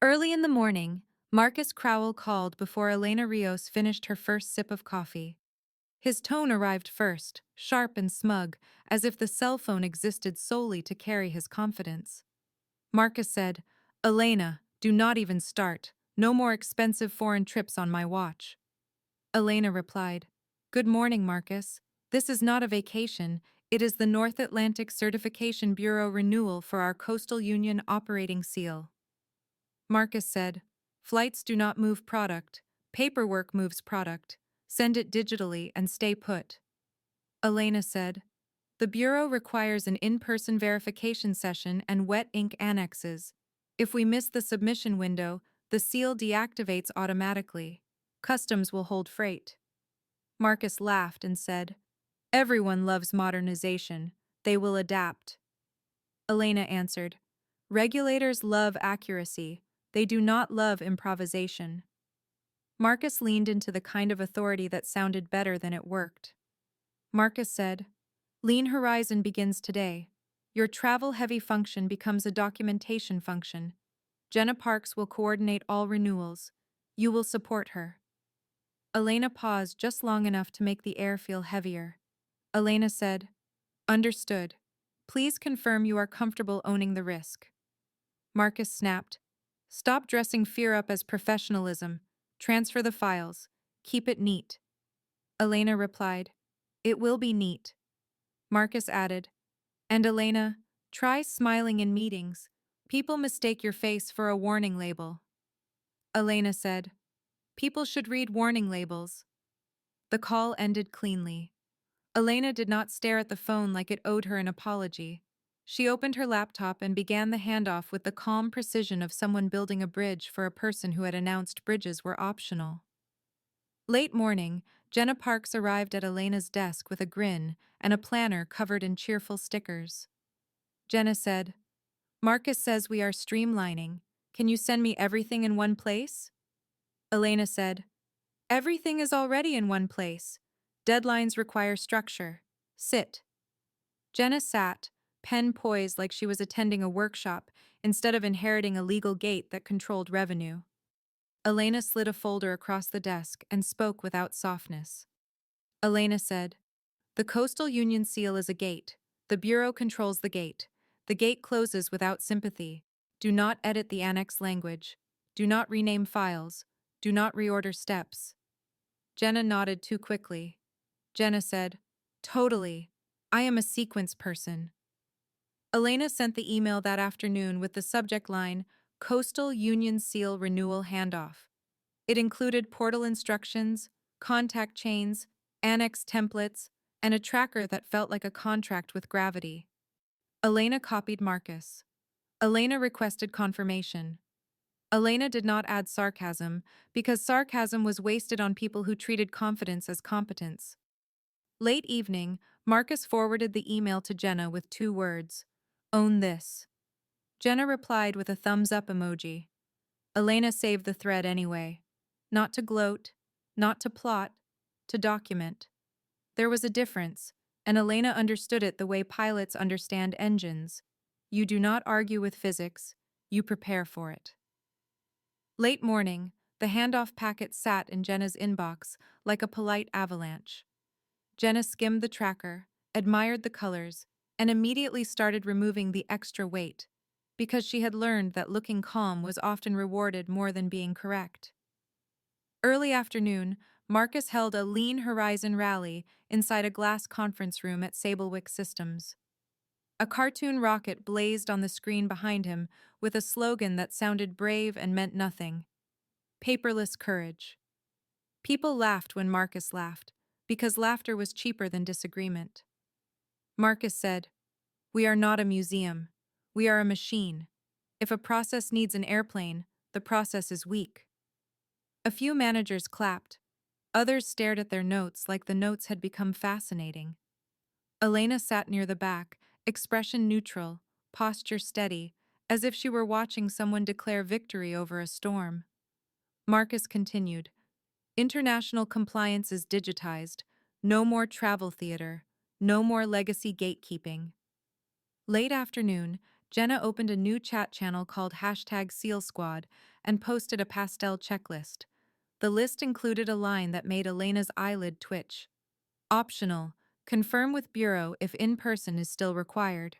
Early in the morning, Marcus Crowell called before Elena Rios finished her first sip of coffee. His tone arrived first, sharp and smug, as if the cell phone existed solely to carry his confidence. Marcus said, "Elena, do not even start. No more expensive foreign trips on my watch." Elena replied, "Good morning, Marcus. This is not a vacation, it is the North Atlantic Certification Bureau renewal for our Coastal Union operating seal." Marcus said, "Flights do not move product. Paperwork moves product. Send it digitally and stay put." Elena said, "The Bureau requires an in-person verification session and wet ink annexes. If we miss the submission window, the seal deactivates automatically. Customs will hold freight." Marcus laughed and said, "Everyone loves modernization. They will adapt." Elena answered, "Regulators love accuracy. They do not love improvisation." Marcus leaned into the kind of authority that sounded better than it worked. Marcus said, "Lean Horizon begins today. Your travel-heavy function becomes a documentation function. Jenna Parks will coordinate all renewals. You will support her." Elena paused just long enough to make the air feel heavier. Elena said, "Understood. Please confirm you are comfortable owning the risk." Marcus snapped, "Stop dressing fear up as professionalism. Transfer the files. Keep it neat." Elena replied, "It will be neat." Marcus added, "And Elena, try smiling in meetings. People mistake your face for a warning label." Elena said, "People should read warning labels." The call ended cleanly. Elena did not stare at the phone like it owed her an apology. She opened her laptop and began the handoff with the calm precision of someone building a bridge for a person who had announced bridges were optional. Late morning, Jenna Parks arrived at Elena's desk with a grin and a planner covered in cheerful stickers. Jenna said, "Marcus says we are streamlining. Can you send me everything in one place?" Elena said, "Everything is already in one place. Deadlines require structure. Sit." Jenna sat, pen poised like she was attending a workshop instead of inheriting a legal gate that controlled revenue. Elena slid a folder across the desk and spoke without softness. Elena said, "The Coastal Union seal is a gate. The Bureau controls the gate. The gate closes without sympathy. Do not edit the annex language. Do not rename files. Do not reorder steps." Jenna nodded too quickly. Jenna said, "Totally. I am a sequence person." Elena sent the email that afternoon with the subject line, "Coastal Union Seal Renewal Handoff." It included portal instructions, contact chains, annex templates, and a tracker that felt like a contract with gravity. Elena copied Marcus. Elena requested confirmation. Elena did not add sarcasm, because sarcasm was wasted on people who treated confidence as competence. Late evening, Marcus forwarded the email to Jenna with 2 words, "Own this." Jenna replied with a thumbs-up emoji. Elena saved the thread anyway. Not to gloat, not to plot, to document. There was a difference, and Elena understood it the way pilots understand engines. You do not argue with physics, you prepare for it. Late morning, the handoff packet sat in Jenna's inbox like a polite avalanche. Jenna skimmed the tracker, admired the colors, and immediately started removing the extra weight, because she had learned that looking calm was often rewarded more than being correct. Early afternoon, Marcus held a Lean Horizon rally inside a glass conference room at Sablewick Systems. A cartoon rocket blazed on the screen behind him with a slogan that sounded brave and meant nothing. Paperless courage. People laughed when Marcus laughed, because laughter was cheaper than disagreement. Marcus said, "We are not a museum. We are a machine. If a process needs an airplane, the process is weak." A few managers clapped. Others stared at their notes like the notes had become fascinating. Elena sat near the back, expression neutral, posture steady, as if she were watching someone declare victory over a storm. Marcus continued, "International compliance is digitized. No more travel theater. No more legacy gatekeeping." Late afternoon, Jenna opened a new chat channel called #SealSquad and posted a pastel checklist. The list included a line that made Elena's eyelid twitch. Optional. Confirm with Bureau if in-person is still required.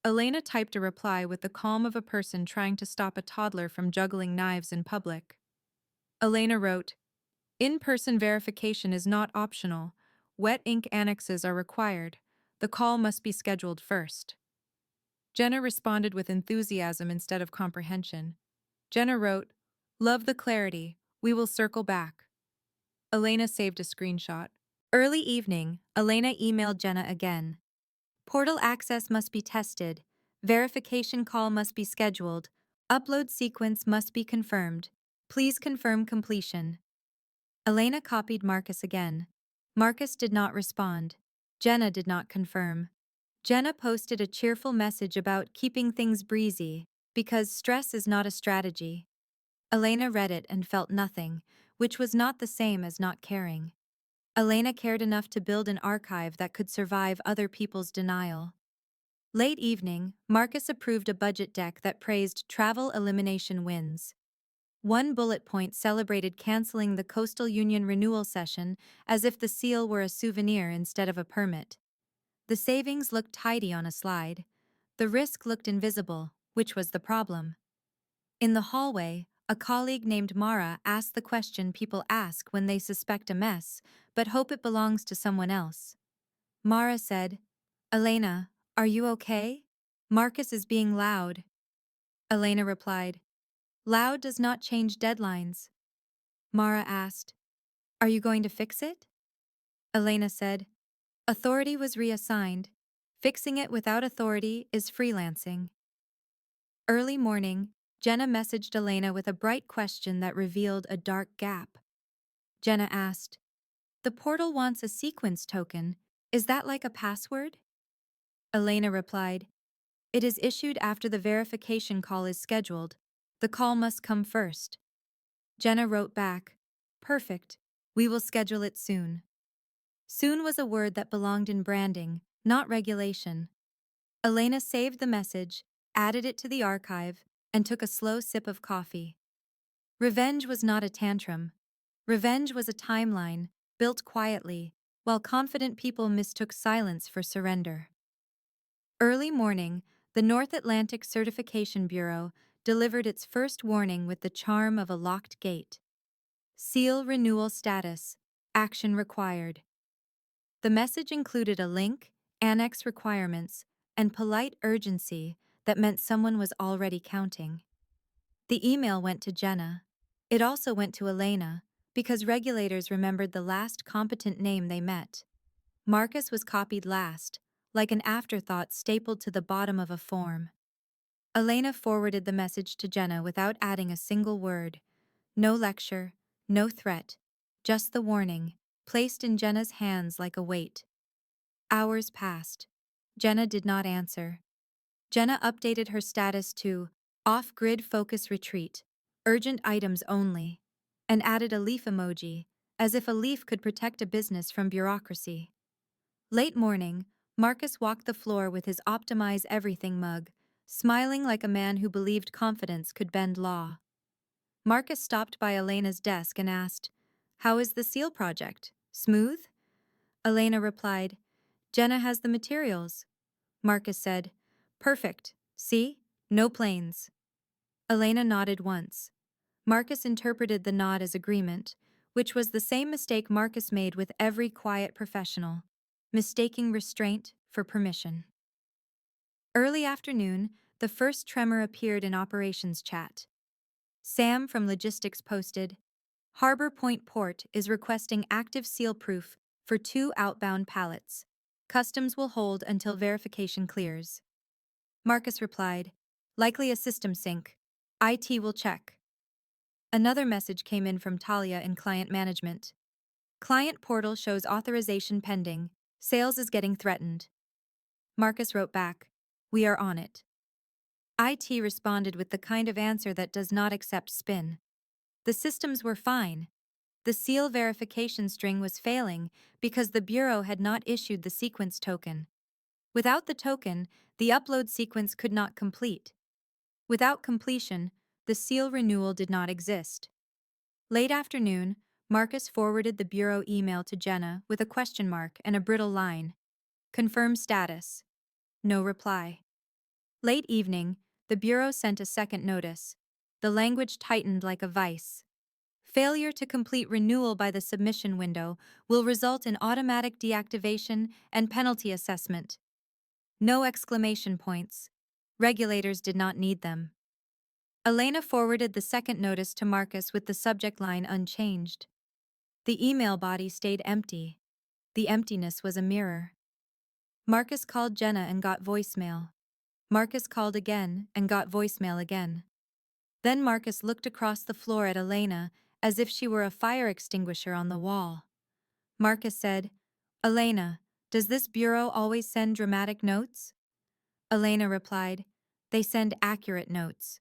Elena typed a reply with the calm of a person trying to stop a toddler from juggling knives in public. Elena wrote, "In-person verification is not optional. Wet ink annexes are required. The call must be scheduled first." Jenna responded with enthusiasm instead of comprehension. Jenna wrote, "Love the clarity. We will circle back." Elena saved a screenshot. Early evening, Elena emailed Jenna again. "Portal access must be tested. Verification call must be scheduled. Upload sequence must be confirmed. Please confirm completion." Elena copied Marcus again. Marcus did not respond. Jenna did not confirm. Jenna posted a cheerful message about keeping things breezy, because stress is not a strategy. Elena read it and felt nothing, which was not the same as not caring. Elena cared enough to build an archive that could survive other people's denial. Late evening, Marcus approved a budget deck that praised travel elimination wins. One bullet point celebrated canceling the Coastal Union renewal session as if the seal were a souvenir instead of a permit. The savings looked tidy on a slide. The risk looked invisible, which was the problem. In the hallway, a colleague named Mara asked the question people ask when they suspect a mess, but hope it belongs to someone else. Mara said, "Elena, are you okay? Marcus is being loud." Elena replied, "Loud does not change deadlines." Mara asked, "Are you going to fix it?" Elena said, "Authority was reassigned. Fixing it without authority is freelancing." Early morning, Jenna messaged Elena with a bright question that revealed a dark gap. Jenna asked, "The portal wants a sequence token. Is that like a password?" Elena replied, "It is issued after the verification call is scheduled. The call must come first." Jenna wrote back, "Perfect. We will schedule it soon." Soon was a word that belonged in branding, not regulation. Elena saved the message, added it to the archive, and took a slow sip of coffee. Revenge was not a tantrum. Revenge was a timeline, built quietly, while confident people mistook silence for surrender. Early morning, the North Atlantic Certification Bureau delivered its first warning with the charm of a locked gate. Seal renewal status. Action required. The message included a link, annex requirements, and polite urgency that meant someone was already counting. The email went to Jenna. It also went to Elena, because regulators remembered the last competent name they met. Marcus was copied last, like an afterthought stapled to the bottom of a form. Elena forwarded the message to Jenna without adding a single word. No lecture, no threat, just the warning, placed in Jenna's hands like a weight. Hours passed. Jenna did not answer. Jenna updated her status to off-grid focus retreat, urgent items only, and added a leaf emoji, as if a leaf could protect a business from bureaucracy. Late morning, Marcus walked the floor with his Optimize Everything mug, smiling like a man who believed confidence could bend law. Marcus stopped by Elena's desk and asked, "How is the seal project? Smooth?" Elena replied, "Jenna has the materials." Marcus said, "Perfect. See? No planes." Elena nodded once. Marcus interpreted the nod as agreement, which was the same mistake Marcus made with every quiet professional, mistaking restraint for permission. Early afternoon, the first tremor appeared in operations chat. Sam from logistics posted, "Harbor Point Port is requesting active seal proof for 2 outbound pallets. Customs will hold until verification clears." Marcus replied, "Likely a system sync. IT will check." Another message came in from Talia in client management. "Client portal shows authorization pending. Sales is getting threatened." Marcus wrote back, "We are on it." IT responded with the kind of answer that does not accept spin. The systems were fine. The seal verification string was failing because the Bureau had not issued the sequence token. Without the token, the upload sequence could not complete. Without completion, the seal renewal did not exist. Late afternoon, Marcus forwarded the bureau email to Jenna with a question mark and a brittle line. Confirm status. No reply. Late evening, the bureau sent a second notice. The language tightened like a vice. Failure to complete renewal by the submission window will result in automatic deactivation and penalty assessment. No exclamation points. Regulators did not need them. Elena forwarded the second notice to Marcus with the subject line unchanged. The email body stayed empty. The emptiness was a mirror. Marcus called Jenna and got voicemail. Marcus called again and got voicemail again. Then Marcus looked across the floor at Elena as if she were a fire extinguisher on the wall. Marcus said, "Elena, does this bureau always send dramatic notes?" Elena replied, "They send accurate notes."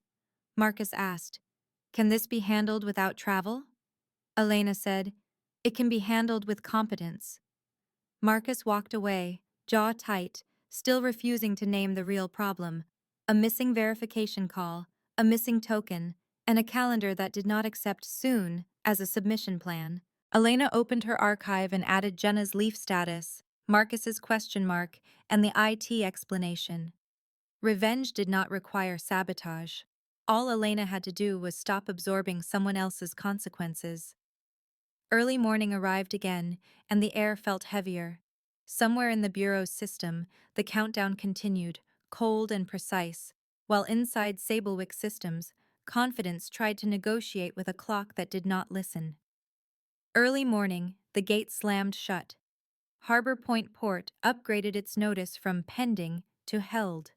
Marcus asked, "Can this be handled without travel?" Elena said, "It can be handled with competence." Marcus walked away, jaw tight, still refusing to name the real problem: a missing verification call, a missing token, and a calendar that did not accept soon as a submission plan. Elena opened her archive and added Jenna's leaf status, Marcus's question mark, and the IT explanation. Revenge did not require sabotage. All Elena had to do was stop absorbing someone else's consequences. Early morning arrived again, and the air felt heavier. Somewhere in the bureau's system, the countdown continued, cold and precise, while inside Sablewick Systems, confidence tried to negotiate with a clock that did not listen. Early morning, the gate slammed shut. Harbor Point Port upgraded its notice from pending to held.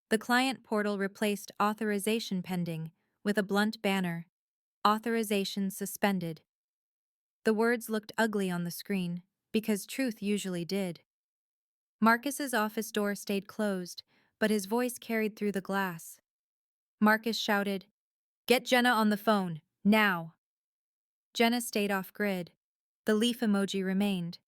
The client portal replaced authorization pending with a blunt banner, authorization suspended. The words looked ugly on the screen, because truth usually did. Marcus's office door stayed closed, but his voice carried through the glass. Marcus shouted, "Get Jenna on the phone, now!" Jenna stayed off grid. The leaf emoji remained.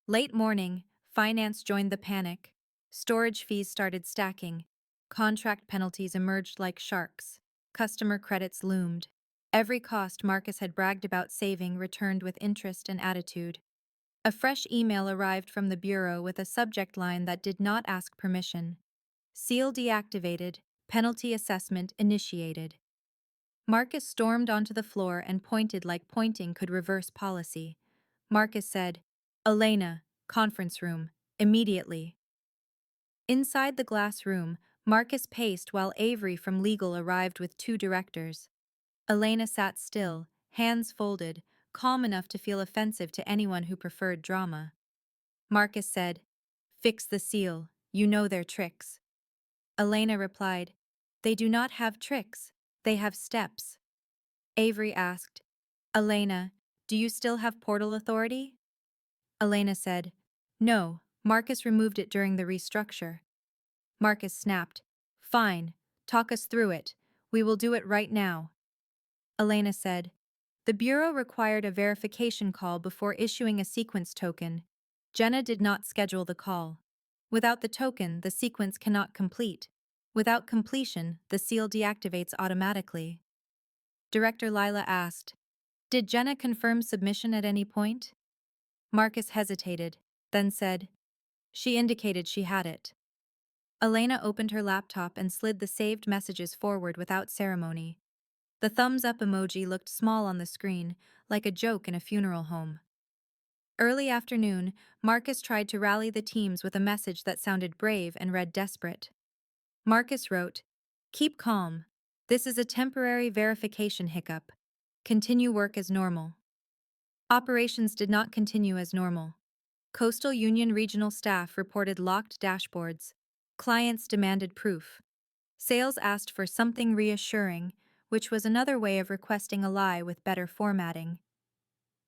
Late morning, finance joined the panic. Storage fees started stacking. Contract penalties emerged like sharks. Customer credits loomed. Every cost Marcus had bragged about saving returned with interest and attitude. A fresh email arrived from the bureau with a subject line that did not ask permission. Seal deactivated, penalty assessment initiated. Marcus stormed onto the floor and pointed like pointing could reverse policy. Marcus said, "Elena, conference room, immediately." Inside the glass room, Marcus paced while Avery from legal arrived with two directors. Elena sat still, hands folded, calm enough to feel offensive to anyone who preferred drama. Marcus said, "Fix the seal, you know their tricks." Elena replied, "They do not have tricks, they have steps." Avery asked, "Elena, do you still have portal authority?" Elena said, "No, Marcus removed it during the restructure." Marcus snapped, "Fine, talk us through it, we will do it right now." Elena said, "The Bureau required a verification call before issuing a sequence token. Jenna did not schedule the call. Without the token, the sequence cannot complete. Without completion, the seal deactivates automatically." Director Lila asked, "Did Jenna confirm submission at any point?" Marcus hesitated, then said, "She indicated she had it." Elena opened her laptop and slid the saved messages forward without ceremony. The thumbs-up emoji looked small on the screen, like a joke in a funeral home. Early afternoon, Marcus tried to rally the teams with a message that sounded brave and read desperate. Marcus wrote, "Keep calm. This is a temporary verification hiccup. Continue work as normal." Operations did not continue as normal. Coastal Union regional staff reported locked dashboards. Clients demanded proof. Sales asked for something reassuring, which was another way of requesting a lie with better formatting.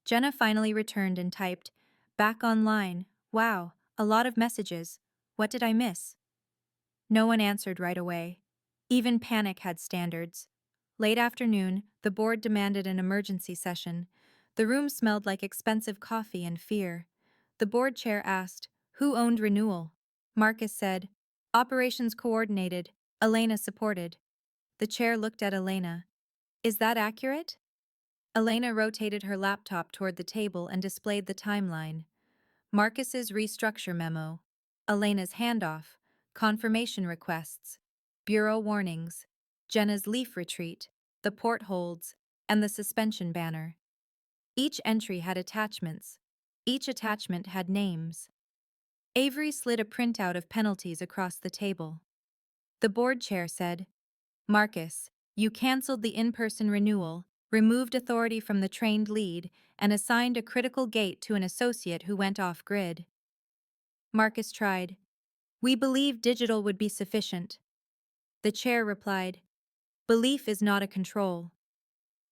Jenna finally returned and typed, "Back online. Wow, a lot of messages. What did I miss?" No one answered right away. Even panic had standards. Late afternoon, the board demanded an emergency session. The room smelled like expensive coffee and fear. The board chair asked, "Who owned renewal?" Marcus said, "Operations coordinated, Elena supported." The chair looked at Elena. "Is that accurate?" Elena rotated her laptop toward the table and displayed the timeline. Marcus's restructure memo, Elena's handoff, confirmation requests, bureau warnings, Jenna's leaf retreat, the port holds, and the suspension banner. Each entry had attachments. Each attachment had names. Avery slid a printout of penalties across the table. The board chair said, "Marcus, you canceled the in-person renewal, removed authority from the trained lead, and assigned a critical gate to an associate who went off-grid." Marcus tried. "We believe digital would be sufficient." The chair replied, "Belief is not a control."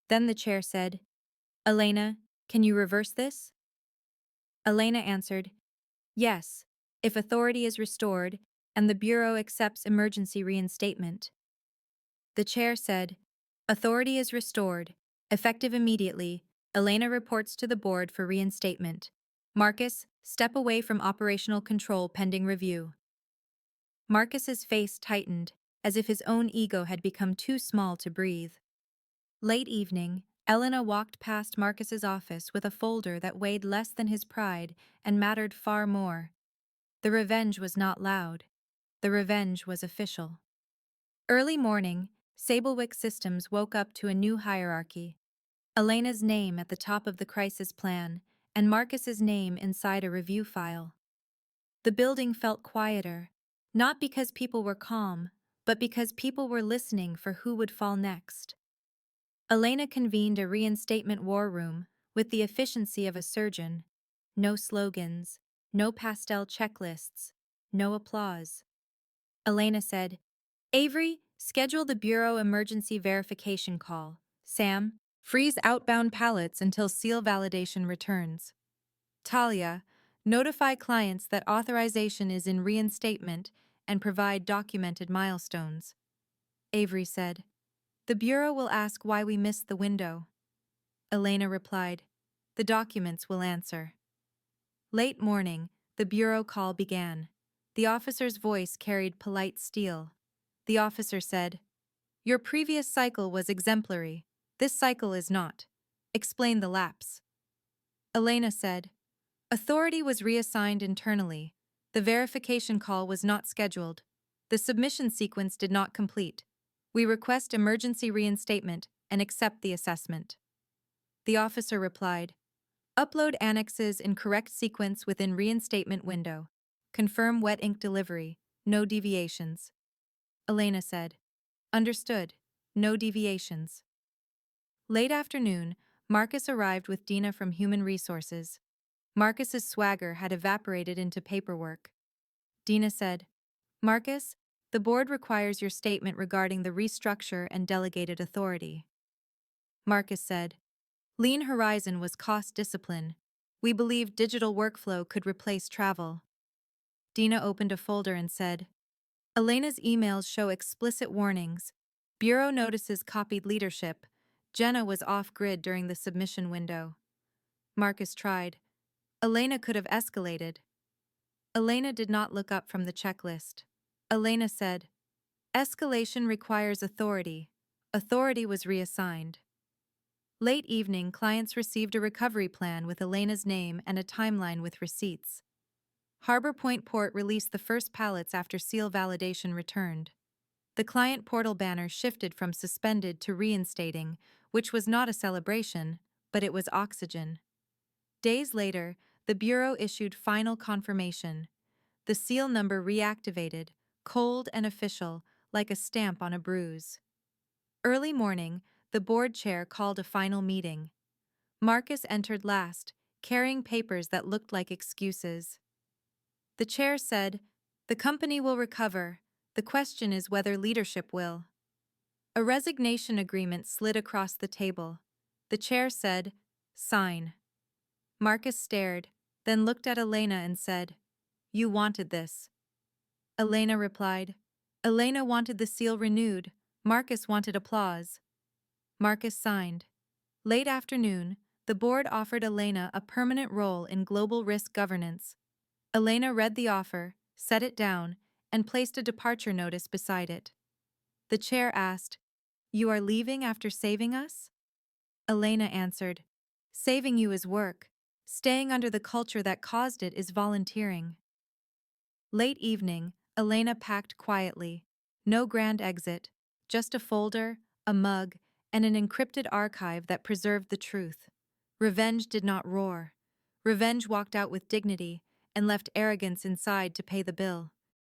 Then the chair said, "Elena, can you reverse this?" Elena answered, "Yes, if authority is restored and the Bureau accepts emergency reinstatement." The chair said, "Authority is restored. Effective immediately. Elena reports to the board for reinstatement. Marcus, step away from operational control pending review." Marcus's face tightened, as if his own ego had become too small to breathe. Late evening, Elena walked past Marcus's office with a folder that weighed less than his pride and mattered far more. The revenge was not loud. The revenge was official. Early morning, Sablewick Systems woke up to a new hierarchy. Elena's name at the top of the crisis plan, and Marcus's name inside a review file. The building felt quieter, not because people were calm, but because people were listening for who would fall next. Elena convened a reinstatement war room with the efficiency of a surgeon. No slogans, no pastel checklists, no applause. Elena said, "Avery, schedule the Bureau emergency verification call. Sam, freeze outbound pallets until seal validation returns. Talia, notify clients that authorization is in reinstatement and provide documented milestones." Avery said, "The Bureau will ask why we missed the window." Elena replied, "The documents will answer." Late morning, the Bureau call began. The officer's voice carried polite steel. The officer said, "Your previous cycle was exemplary. This cycle is not. Explain the lapse." Elena said, "Authority was reassigned internally. The verification call was not scheduled. The submission sequence did not complete. We request emergency reinstatement and accept the assessment." The officer replied, "Upload annexes in correct sequence within reinstatement window. Confirm wet ink delivery. No deviations." Elena said, "Understood. No deviations." Late afternoon, Marcus arrived with Dina from Human Resources. Marcus's swagger had evaporated into paperwork. Dina said, "Marcus, the board requires your statement regarding the restructure and delegated authority." Marcus said, "Lean Horizon was cost discipline. We believed digital workflow could replace travel." Dina opened a folder and said, "Elena's emails show explicit warnings. Bureau notices copied leadership. Jenna was off-grid during the submission window." Marcus tried. Elena could have escalated. Elena did not look up from the checklist. Elena said, "Escalation requires authority. Authority was reassigned." Late evening, clients received a recovery plan with Elena's name and a timeline with receipts. Harbor Point Port released the first pallets after seal validation returned. The client portal banner shifted from suspended to reinstating, which was not a celebration, but it was oxygen. Days later, the Bureau issued final confirmation. The seal number reactivated, cold and official, like a stamp on a bruise. Early morning, the board chair called a final meeting. Marcus entered last, carrying papers that looked like excuses. The chair said, "The company will recover. The question is whether leadership will." A resignation agreement slid across the table. The chair said, "Sign." Marcus stared, then looked at Elena and said, "You wanted this." Elena replied, "Elena wanted the seal renewed. Marcus wanted applause." Marcus signed. Late afternoon, the board offered Elena a permanent role in global risk governance. Elena read the offer, set it down, and placed a departure notice beside it. The chair asked, "You are leaving after saving us?" Elena answered, "Saving you is work. Staying under the culture that caused it is volunteering." Late evening, Elena packed quietly. No grand exit, just a folder, a mug, and an encrypted archive that preserved the truth. Revenge did not roar. Revenge walked out with dignity and left arrogance inside to pay the bill.